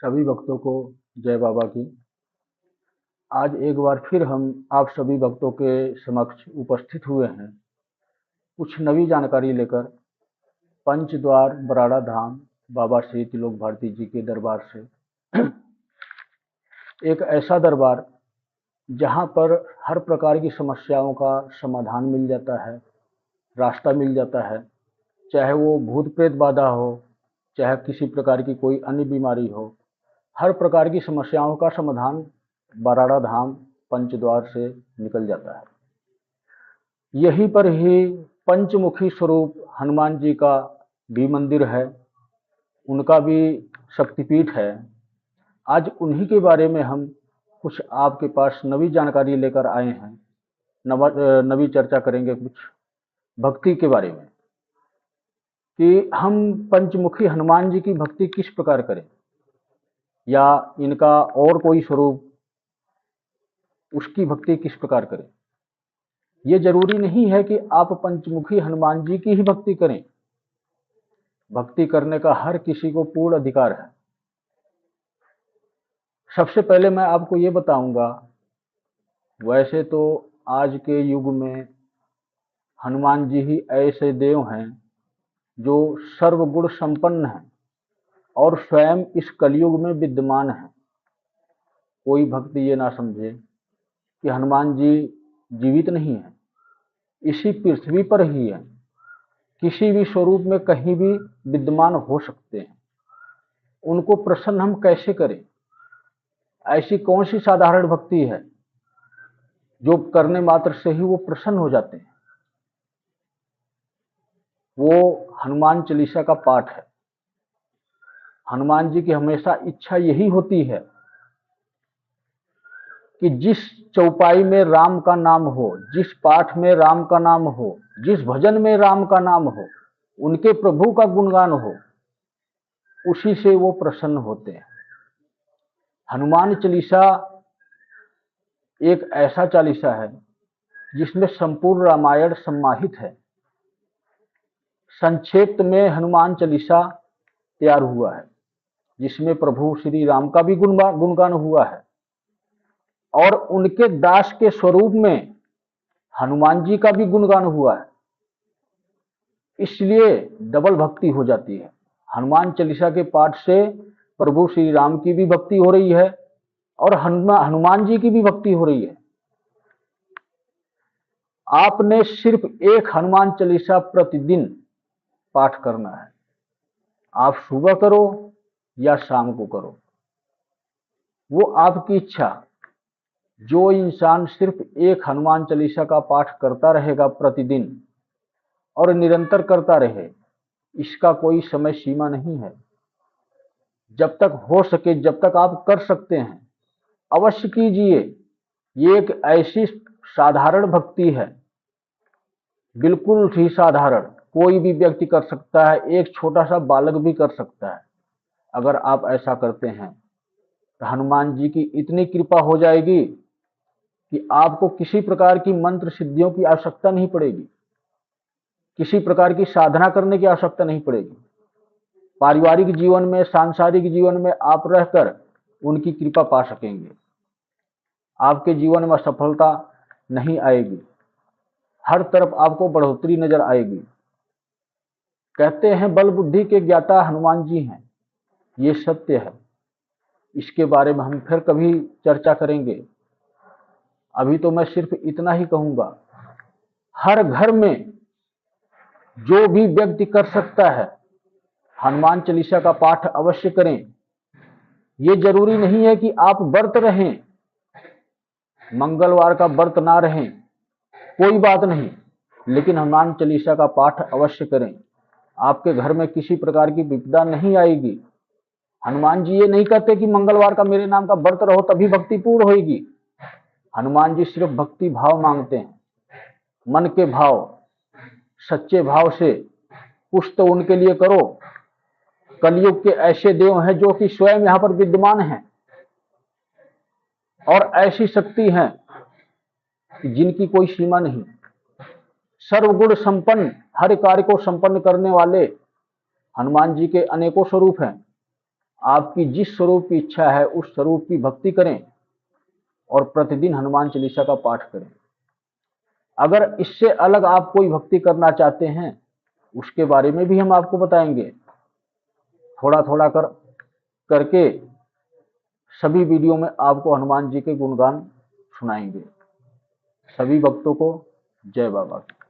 सभी भक्तों को जय बाबा की। आज एक बार फिर हम आप सभी भक्तों के समक्ष उपस्थित हुए हैं कुछ नवी जानकारी लेकर पंचद्वार बराड़ा धाम बाबा श्री त्रिलोक भारती जी के दरबार से। एक ऐसा दरबार जहां पर हर प्रकार की समस्याओं का समाधान मिल जाता है, रास्ता मिल जाता है, चाहे वो भूत प्रेत बाधा हो, चाहे किसी प्रकार की कोई अन्य बीमारी हो, हर प्रकार की समस्याओं का समाधान बराड़ा धाम पंचद्वार से निकल जाता है। यहीं पर ही पंचमुखी स्वरूप हनुमान जी का भी मंदिर है, उनका भी शक्तिपीठ है। आज उन्हीं के बारे में हम कुछ आपके पास नवी जानकारी लेकर आए हैं। नवी चर्चा करेंगे कुछ भक्ति के बारे में कि हम पंचमुखी हनुमान जी की भक्ति किस प्रकार करें, या इनका और कोई स्वरूप उसकी भक्ति किस प्रकार करें। ये जरूरी नहीं है कि आप पंचमुखी हनुमान जी की ही भक्ति करें। भक्ति करने का हर किसी को पूर्ण अधिकार है। सबसे पहले मैं आपको ये बताऊंगा, वैसे तो आज के युग में हनुमान जी ही ऐसे देव हैं जो सर्वगुण संपन्न हैं और स्वयं इस कलयुग में विद्यमान हैं। कोई भक्त ये ना समझे कि हनुमान जी जीवित नहीं है, इसी पृथ्वी पर ही है, किसी भी स्वरूप में कहीं भी विद्यमान हो सकते हैं। उनको प्रसन्न हम कैसे करें? ऐसी कौन सी साधारण भक्ति है जो करने मात्र से ही वो प्रसन्न हो जाते हैं? वो हनुमान चालीसा का पाठ है। हनुमान जी की हमेशा इच्छा यही होती है कि जिस चौपाई में राम का नाम हो, जिस पाठ में राम का नाम हो, जिस भजन में राम का नाम हो, उनके प्रभु का गुणगान हो, उसी से वो प्रसन्न होते हैं। हनुमान चालीसा एक ऐसा चालीसा है जिसमें संपूर्ण रामायण समाहित है। संक्षेप में हनुमान चालीसा तैयार हुआ है जिसमें प्रभु श्री राम का भी गुणगान हुआ है और उनके दास के स्वरूप में हनुमान जी का भी गुणगान हुआ है। इसलिए डबल भक्ति हो जाती है। हनुमान चालीसा के पाठ से प्रभु श्री राम की भी भक्ति हो रही है और हनुमान जी की भी भक्ति हो रही है। आपने सिर्फ एक हनुमान चालीसा प्रतिदिन पाठ करना है। आप सुबह करो या शाम को करो, वो आपकी इच्छा। जो इंसान सिर्फ एक हनुमान चालीसा का पाठ करता रहेगा प्रतिदिन और निरंतर करता रहे, इसका कोई समय सीमा नहीं है। जब तक हो सके, जब तक आप कर सकते हैं, अवश्य कीजिए। ये एक ऐसी साधारण भक्ति है, बिल्कुल ही साधारण, कोई भी व्यक्ति कर सकता है, एक छोटा सा बालक भी कर सकता है। अगर आप ऐसा करते हैं तो हनुमान जी की इतनी कृपा हो जाएगी कि आपको किसी प्रकार की मंत्र सिद्धियों की आवश्यकता नहीं पड़ेगी, किसी प्रकार की साधना करने की आवश्यकता नहीं पड़ेगी। पारिवारिक जीवन में, सांसारिक जीवन में आप रहकर उनकी कृपा पा सकेंगे। आपके जीवन में असफलता नहीं आएगी, हर तरफ आपको बढ़ोतरी नजर आएगी। कहते हैं बल बुद्धि के ज्ञाता हनुमान जी हैं, ये सत्य है। इसके बारे में हम फिर कभी चर्चा करेंगे। अभी तो मैं सिर्फ इतना ही कहूंगा, हर घर में जो भी व्यक्ति कर सकता है हनुमान चालीसा का पाठ अवश्य करें। ये जरूरी नहीं है कि आप व्रत रहें, मंगलवार का व्रत ना रहें, कोई बात नहीं, लेकिन हनुमान चालीसा का पाठ अवश्य करें। आपके घर में किसी प्रकार की विपदा नहीं आएगी। हनुमान जी ये नहीं कहते कि मंगलवार का मेरे नाम का व्रत रहो तभी भक्ति पूर्ण होगी। हनुमान जी सिर्फ भक्ति भाव मांगते हैं, मन के भाव, सच्चे भाव से कुछ तो उनके लिए करो। कलयुग के ऐसे देव हैं जो कि स्वयं यहां पर विद्यमान हैं और ऐसी शक्ति है जिनकी कोई सीमा नहीं। सर्वगुण संपन्न, हर कार्य को संपन्न करने वाले हनुमान जी के अनेकों स्वरूप हैं आपकी जिस स्वरूप की इच्छा है उस स्वरूप की भक्ति करें और प्रतिदिन हनुमान चालीसा का पाठ करें। अगर इससे अलग आप कोई भक्ति करना चाहते हैं उसके बारे में भी हम आपको बताएंगे। थोड़ा थोड़ा करके सभी वीडियो में आपको हनुमान जी के गुणगान सुनाएंगे। सभी भक्तों को जय बाबा की।